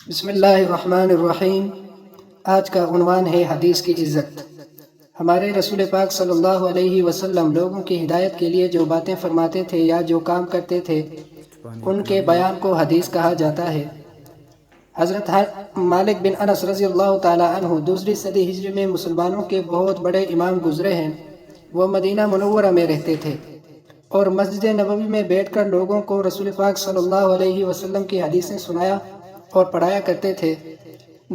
بسم اللہ الرحمن الرحیم۔ آج کا عنوان ہے حدیث کی عزت۔ ہمارے رسول پاک صلی اللہ علیہ وسلم لوگوں کی ہدایت کے لیے جو باتیں فرماتے تھے یا جو کام کرتے تھے ان کے بیان کو حدیث کہا جاتا ہے۔ حضرت مالک بن انس رضی اللہ تعالی عنہ دوسری صدی ہجری میں مسلمانوں کے بہت بڑے امام گزرے ہیں۔ وہ مدینہ منورہ میں رہتے تھے اور مسجد نبوی میں بیٹھ کر لوگوں کو رسول پاک صلی اللہ علیہ وسلم کی حدیثیں سنایا اور پڑھایا کرتے تھے۔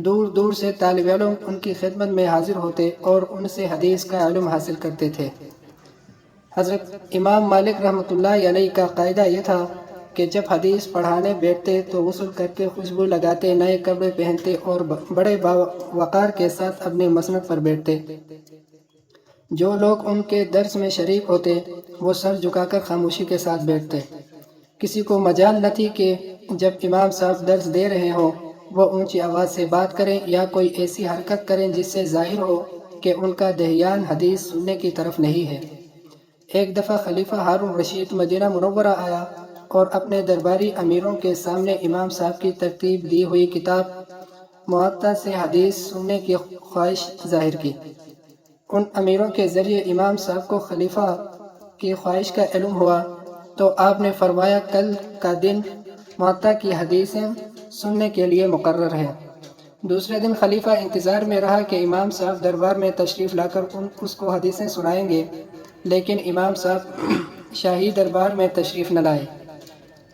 دور دور سے طالب علم ان کی خدمت میں حاضر ہوتے اور ان سے حدیث کا علم حاصل کرتے تھے۔ حضرت امام مالک رحمۃ اللہ علیہ کا قاعدہ یہ تھا کہ جب حدیث پڑھانے بیٹھتے تو غسل کر کے خوشبو لگاتے، نئے کپڑے پہنتے اور بڑے وقار کے ساتھ اپنے مسند پر بیٹھتے۔ جو لوگ ان کے درس میں شریک ہوتے وہ سر جھکا کر خاموشی کے ساتھ بیٹھتے۔ کسی کو مجال نہ تھی کہ جب امام صاحب درس دے رہے ہوں وہ اونچی آواز سے بات کریں یا کوئی ایسی حرکت کریں جس سے ظاہر ہو کہ ان کا دھیان حدیث سننے کی طرف نہیں ہے۔ ایک دفعہ خلیفہ ہارون رشید مدینہ منورہ آیا اور اپنے درباری امیروں کے سامنے امام صاحب کی ترتیب دی ہوئی کتاب موطا سے حدیث سننے کی خواہش ظاہر کی۔ ان امیروں کے ذریعے امام صاحب کو خلیفہ کی خواہش کا علم ہوا تو آپ نے فرمایا کل کا دن موطا کی حدیثیں سننے کے لیے مقرر ہے۔ دوسرے دن خلیفہ انتظار میں رہا کہ امام صاحب دربار میں تشریف لا کر اس کو حدیثیں سنائیں گے، لیکن امام صاحب شاہی دربار میں تشریف نہ لائے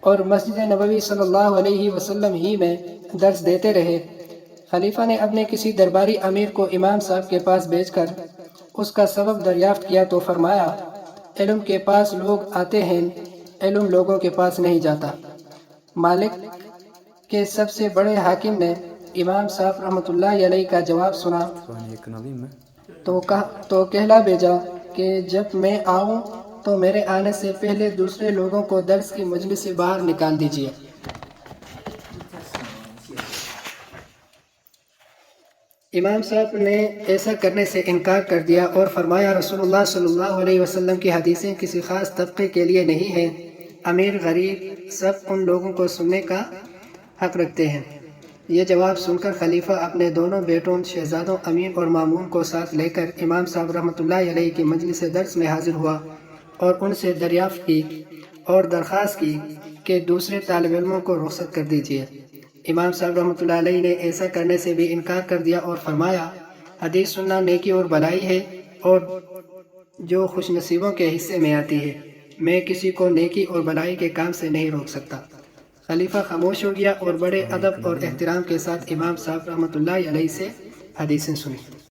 اور مسجد نبوی صلی اللہ علیہ وسلم ہی میں درس دیتے رہے۔ خلیفہ نے اپنے کسی درباری امیر کو امام صاحب کے پاس بھیج کر اس کا سبب دریافت کیا تو فرمایا علم کے پاس لوگ آتے ہیں، علم لوگوں کے پاس نہیں جاتا۔ مالک کے سب سے بڑے حاکم نے امام صاحب رحمۃ اللہ علیہ کا جواب سنا تو کہلا بھیجا کہ جب میں آؤں تو میرے آنے سے پہلے دوسرے لوگوں کو درس کی مجلس سے باہر نکال دیجیے۔ امام صاحب نے ایسا کرنے سے انکار کر دیا اور فرمایا رسول اللہ صلی اللہ علیہ وسلم کی حدیثیں کسی خاص طبقے کے لیے نہیں ہیں، امیر غریب سب ان لوگوں کو سننے کا حق رکھتے ہیں۔ یہ جواب سن کر خلیفہ اپنے دونوں بیٹوں شہزادوں امین اور مامون کو ساتھ لے کر امام صاحب رحمۃ اللہ علیہ کی مجلس درس میں حاضر ہوا اور ان سے دریافت کی اور درخواست کی کہ دوسرے طالب علموں کو رخصت کر دیجیے۔ امام صاحب رحمۃ اللہ علیہ نے ایسا کرنے سے بھی انکار کر دیا اور فرمایا حدیث سننا نیکی اور بھلائی ہے اور جو خوش نصیبوں کے حصے میں آتی ہے، میں کسی کو نیکی اور بھلائی کے کام سے نہیں روک سکتا۔ خلیفہ خاموش ہو گیا اور بڑے ادب اور احترام کے ساتھ امام صاحب رحمۃ اللہ علیہ سے حدیثیں سنی۔